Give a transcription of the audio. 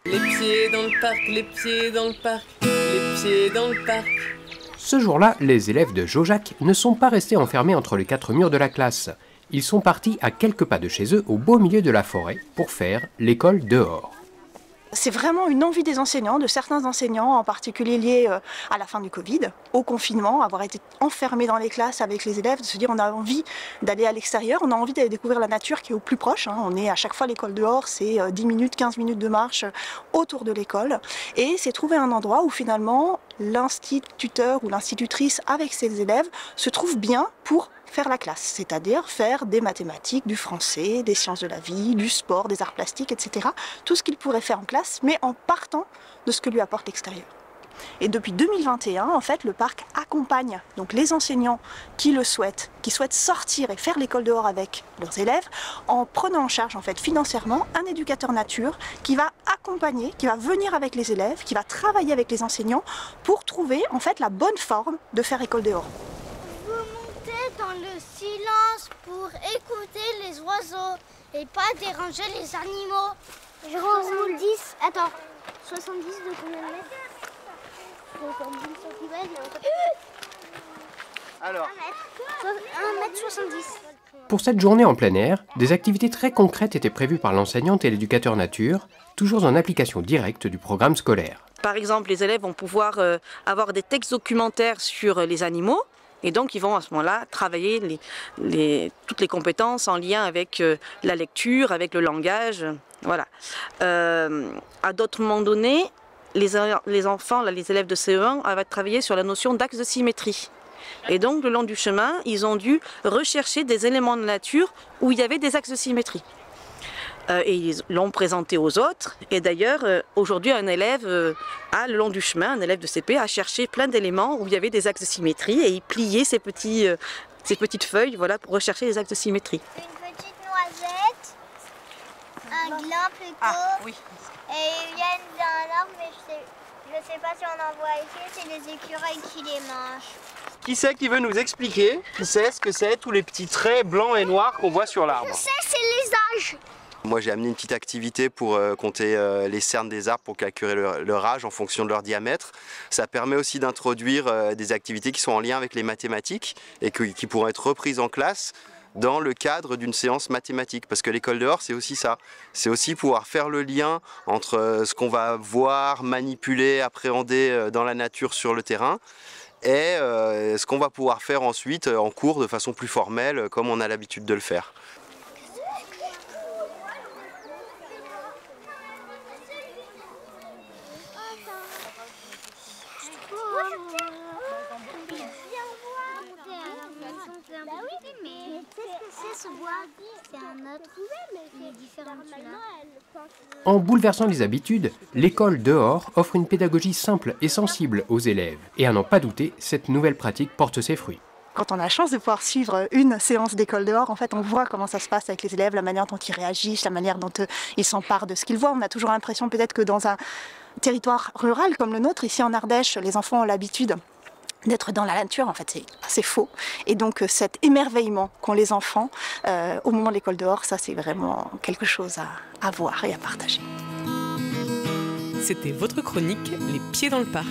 Les pieds dans le parc, les pieds dans le parc, les pieds dans le parc. Ce jour-là, les élèves de Jaujac ne sont pas restés enfermés entre les quatre murs de la classe. Ils sont partis à quelques pas de chez eux, au beau milieu de la forêt, pour faire l'école dehors. C'est vraiment une envie des enseignants, de certains enseignants, en particulier liés à la fin du Covid, au confinement, avoir été enfermés dans les classes avec les élèves, de se dire on a envie d'aller à l'extérieur, on a envie d'aller découvrir la nature qui est au plus proche. On est à chaque fois l'école dehors, c'est 10 minutes, 15 minutes de marche autour de l'école. Et c'est trouver un endroit où finalement l'instituteur ou l'institutrice avec ses élèves se trouve bien pour faire la classe, c'est-à-dire faire des mathématiques, du français, des sciences de la vie, du sport, des arts plastiques, etc. Tout ce qu'il pourrait faire en classe, mais en partant de ce que lui apporte l'extérieur. Et depuis 2021, en fait, le parc accompagne donc les enseignants qui le souhaitent, qui souhaitent sortir et faire l'école dehors avec leurs élèves, en prenant en charge en fait financièrement un éducateur nature qui va accompagner, qui va venir avec les élèves, qui va travailler avec les enseignants pour trouver en fait la bonne forme de faire école dehors. Dans le silence pour écouter les oiseaux et pas déranger les animaux. 70, attends, 70 de combien de mètres? 70 cm. Alors 1m70. Pour cette journée en plein air, des activités très concrètes étaient prévues par l'enseignante et l'éducateur nature, toujours en application directe du programme scolaire. Par exemple, les élèves vont pouvoir avoir des textes documentaires sur les animaux. Et donc, ils vont à ce moment-là travailler toutes les compétences en lien avec la lecture, avec le langage. Voilà. À d'autres moments donnés, les enfants, là, les élèves de CE1, vont travailler sur la notion d'axe de symétrie. Et donc, le long du chemin, ils ont dû rechercher des éléments de nature où il y avait des axes de symétrie. Et ils l'ont présenté aux autres. Et d'ailleurs, aujourd'hui, un élève, le long du chemin, un élève de CP a cherché plein d'éléments où il y avait des axes de symétrie et il pliait ces petites feuilles, voilà, pour rechercher les axes de symétrie. Une petite noisette, un gland plutôt, oui. Et ils viennent d'un arbre, mais je sais pas si on en voit ici, c'est les écureuils qui les mangent. qui c'est qui veut nous expliquer, qui sait ce que c'est tous les petits traits blancs et noirs qu'on voit sur l'arbre? Je sais, c'est les âges. Moi j'ai amené une petite activité pour compter les cernes des arbres pour calculer leur âge en fonction de leur diamètre. Ça permet aussi d'introduire des activités qui sont en lien avec les mathématiques et qui pourront être reprises en classe dans le cadre d'une séance mathématique. Parce que l'école dehors c'est aussi ça. C'est aussi pouvoir faire le lien entre ce qu'on va voir, manipuler, appréhender dans la nature sur le terrain et ce qu'on va pouvoir faire ensuite en cours de façon plus formelle comme on a l'habitude de le faire. En bouleversant les habitudes, l'école dehors offre une pédagogie simple et sensible aux élèves. Et à n'en pas douter, cette nouvelle pratique porte ses fruits. Quand on a la chance de pouvoir suivre une séance d'école dehors, en fait, on voit comment ça se passe avec les élèves, la manière dont ils réagissent, la manière dont ils s'emparent de ce qu'ils voient. On a toujours l'impression peut-être que dans un territoire rural comme le nôtre, ici en Ardèche, les enfants ont l'habitude d'être dans la nature, en fait, c'est faux. Et donc cet émerveillement qu'ont les enfants au moment de l'école dehors, ça c'est vraiment quelque chose à voir et à partager. C'était votre chronique Les pieds dans le parc.